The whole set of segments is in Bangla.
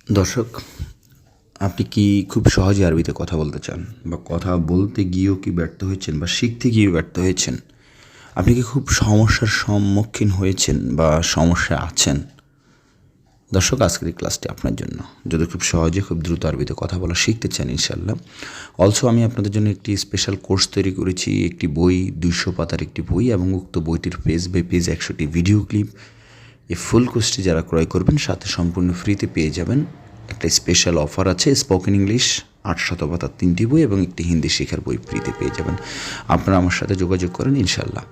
দর্শক, আপনি কি খুব সহজে আরবিতে কথা বলতে চান, বা কথা বলতে গিয়েও কি ব্যর্থ হয়েছেন, বা শিখতে গিয়েও ব্যর্থ হয়েছেন? আপনি কি খুব সমস্যার সম্মুখীন হয়েছেন বা সমস্যায় আছেন? দর্শক, আজকের এই ক্লাসটি আপনার জন্য। যদি খুব সহজে খুব দ্রুত আরবিতে কথা বলা শিখতে চান ইনশাল্লাহ। অলসো আমি আপনাদের জন্য একটি স্পেশাল কোর্স তৈরি করেছি, একটি বই, 200 পাতার একটি বই, এবং উক্ত বইটির পেজ বাই পেজ 100টি ভিডিও ক্লিপ। এই ফুল কোর্সটি যারা ক্রয় করবেন সাথে সম্পূর্ণ ফ্রিতে পেয়ে যাবেন একটা স্পেশাল অফার আছে, স্পোকেন ইংলিশ 800 পাতার 3টি বই এবং একটি হিন্দি শেখার বই ফ্রিতে পেয়ে যাবেন। আপনারা আমার সাথে যোগাযোগ করেন ইনশাল্লাহ।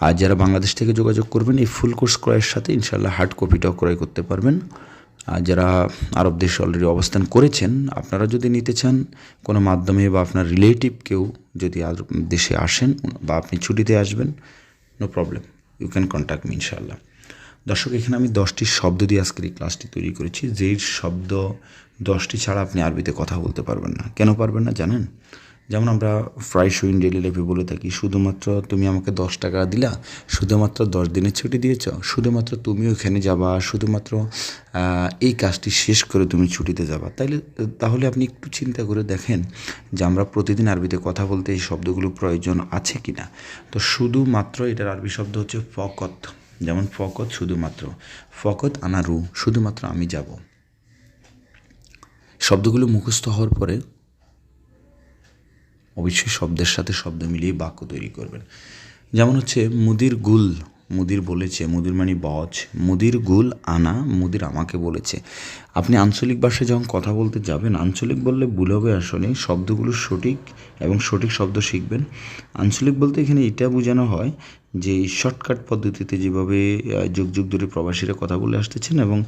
আর যারা বাংলাদেশ থেকে যোগাযোগ করবেন এই ফুল কোর্স ক্রয়ের সাথে ইনশাল্লাহ হার্ড কপিটাও ক্রয় করতে পারবেন। আর যারা আরব দেশে অলরেডি অবস্থান করেছেন, আপনারা যদি নিতে চান কোনো মাধ্যমে, বা আপনার রিলেটিভ কেউ যদি দেশে আসেন বা আপনি ছুটিতে আসবেন, no problem, you can contact me ইনশাল্লাহ। দর্শক, এখানে আমি 10টি শব্দ দিয়ে আজকের এই ক্লাসটি তৈরি করেছি, যেই শব্দ 10টি ছাড়া আপনি আরবিতে কথা বলতে পারবেন না। কেন পারবেন না জানেন? যেমন আমরা প্রায়শই ডেইলি লাইফে বলে থাকি, শুধুমাত্র তুমি আমাকে 10 টাকা দিলা, শুধুমাত্র 10 দিনের ছুটি দিয়েছ, শুধুমাত্র তুমি ওখানে যাবা, শুধুমাত্র এই কাজটি শেষ করে তুমি ছুটিতে যাবা। তাহলে আপনি একটু চিন্তা করে দেখেন যে আমরা প্রতিদিন আরবিতে কথা বলতে এই শব্দগুলো প্রয়োজন আছে কি না। তো শুধুমাত্র এটার আরবি শব্দ হচ্ছে ফকত। যেমন ফকত শুধুমাত্র, ফকত আনারু শুধুমাত্র আমি যাব। শব্দগুলো মুখস্থ হওয়ার পরে অবশ্যই শব্দের সাথে শব্দ মিলিয়ে বাক্য তৈরি করবেন। যেমন হচ্ছে মুদির গুল, মুদির বলেছে, মুদির মানে বজ, মুদির গুল আনা, মুদির আমাকে বলেছে। আপনি আঞ্চলিক ভাষায় যখন কথা বলতে যাবেন, আঞ্চলিক বললে ভুল হবে, আসলে শব্দগুলো সঠিক এবং সঠিক শব্দ শিখবেন। আঞ্চলিক বলতে এখানে এটা বোঝানো হয় যে শর্টকাট পদ্ধতিতে যেভাবে যুগ যুগ ধরে প্রবাসীরা কথা বলে আসতেছেন, এবং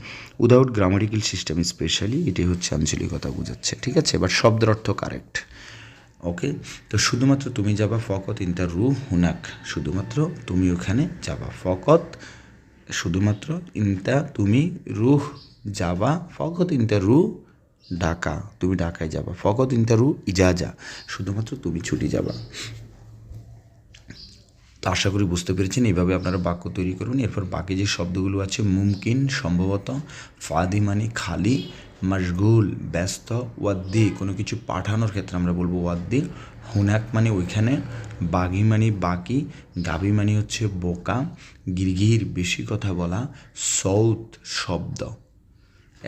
উইদাউট গ্রামাটিক্যাল সিস্টেম স্পেশালি, এটাই হচ্ছে আঞ্চলিকতা বোঝাচ্ছে, ঠিক আছে? বাট শব্দের অর্থ কারেক্ট। ওকে, তো শুধুমাত্র তুমি যাবা, ফকত ইন্তা রু হুনাক, শুধুমাত্র তুমি ওখানে যাবা। ফকত শুধুমাত্র, ইন্তা তুমি, রুহ যাবা, ফকত ইন্তা রু ঢাকা, তুমি ঢাকায় যাবা। ফকত ইন্তা রু ইজাজা, শুধুমাত্র তুমি ছুটি যাবা। তো আশা করি বুঝতে পেরেছেন, এইভাবে আপনারা বাক্য তৈরি করবেন। এরপর বাকি যে শব্দগুলো আছে, মুমকিন সম্ভবত, ফাদি মানে খালি, মশগুল ব্যস্ত, ওয়াদ্দি কোনো কিছু পাঠানোর ক্ষেত্রে আমরা বলবো ওয়াদ্দি, হুনাক মানে ওইখানে, বাগি মানে বাকি, গাবি মানে হচ্ছে বোকা, গিরগির বেশি কথা বলা, সৌত শব্দ।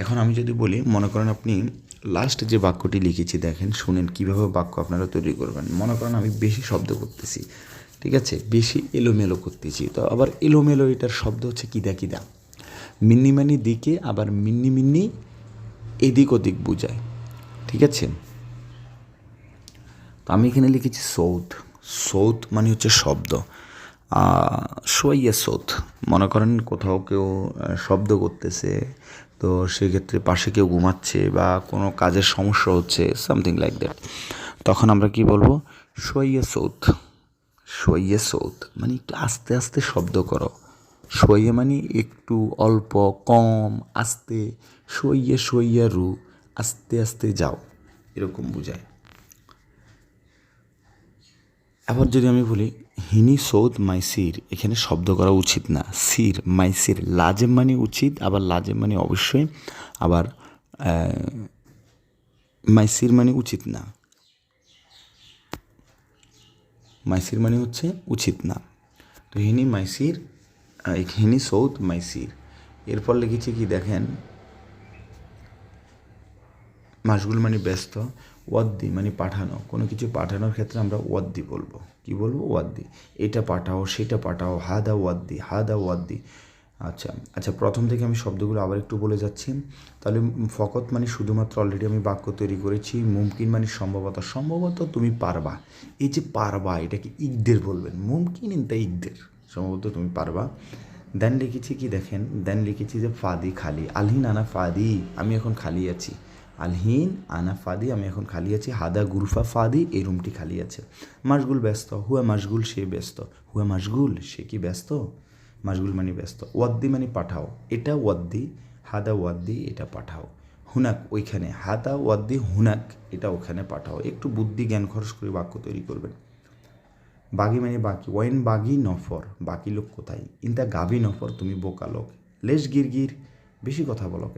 এখন আমি যদি বলি, মনে করেন আপনি লাস্ট যে বাক্যটি লিখেছি দেখেন, শুনেন কীভাবে বাক্য আপনারা তৈরি করবেন। মনে করেন আমি বেশি শব্দ করতেছি, ঠিক আছে, বেশি এলোমেলো করতেছি। তো আবার এলোমেলো এটার শব্দ হচ্ছে কিদা কিদা। মিন্নি মানি দিকে, আবার মিন্নি মিন্নি এদিক ওদিক বোঝায়, ঠিক আছে? তো আমি এখানে লিখেছি সৌত। সৌত মানে হচ্ছে শব্দ। সোয়াইয়া সৌত, মনে করেন কোথাও কেউ শব্দ করতেছে, তো সেক্ষেত্রে পাশে কেউ ঘুমাচ্ছে বা কোনো কাজের সমস্যা হচ্ছে, সামথিং লাইক দ্যাট, তখন আমরা কি বলবো? সোয়াইয়া সৌত। সোয়াইয়া সৌত মানে একটু আস্তে আস্তে শব্দ করো। সোয়াইয়া মানে একটু, অল্প, কম, আস্তে। সোয়াইয়া সোয়াইয়া রু, আস্তে আস্তে যাও, এরকম বোঝায়। আবার যদি আমি বলি হিনি সৌদ মাইসির, এখানে শব্দ করা উচিত না। সির মাইসির, লাজেম মানে উচিত, আবার লাজেম মানে অবশ্যই, আবার মাইসির মানে উচিত না। মাইসির মানে হচ্ছে উচিত না। তো হিনি মাইসির, হিনি সৌদ মাইসির। এরপর লিখেছি কি দেখেন, মাশগুল মানে ব্যস্ত, ওয়াদ্দি মানে পাঠানো, কোনো কিছু পাঠানোর ক্ষেত্রে আমরা ওয়াদ্দি বলবো। কি বলবো? ওয়াদ্দি। এটা পাঠাও, সেটা পাঠাও, হাদা ওয়াদ্দি, হাদা ওয়াদ্দি। আচ্ছা আচ্ছা, প্রথম থেকে আমি শব্দগুলো আবার একটু বলে যাচ্ছি। তাহলে ফকত মানে শুধুমাত্র, অলরেডি আমি বাক্য তৈরি করেছি। মুমকিন মানে সম্ভবত, সম্ভবত তুমি পারবা। এই যে পারবা, এটাকে ইকদের বলবেন, মুমকিন ইনতা ইকদের, সম্ভবত তুমি পারবা। দেন লিখেছি কি দেখেন, দেন লিখেছি যে ফাদি খালি, আলহিন আনা ফাদি, আমি এখন খালি আছি। আলহিন আনা ফাদি, আমি এখন খালি আছি। হাদা গুরফা ফাদি, এই রুমটি খালি আছে। মাশগুল ব্যস্ত, হুয়া মাশগুল, সে ব্যস্ত। হুয়া মাশগুল, সে কি ব্যস্ত? মাশগুল মানে ব্যস্ত। ওয়াদ্দি মানে পাঠাও, এটা ওয়াদ্দি, হাদা ওয়াদ্দি, এটা পাঠাও। হুনাক ওইখানে, হাদা ওয়াদ্দি হুনাক, এটা ওখানে পাঠাও। একটু বুদ্ধি জ্ঞান খরচ করে বাক্য তৈরি করবেন। বাগি মানে বাকি, ওয়াইন বাগি নফর, বাকি লোক কোথায়? ইনতা গাবি নফর, তুমি বোকা লোক। লেশ গিরগির, বেশি কথা বলো।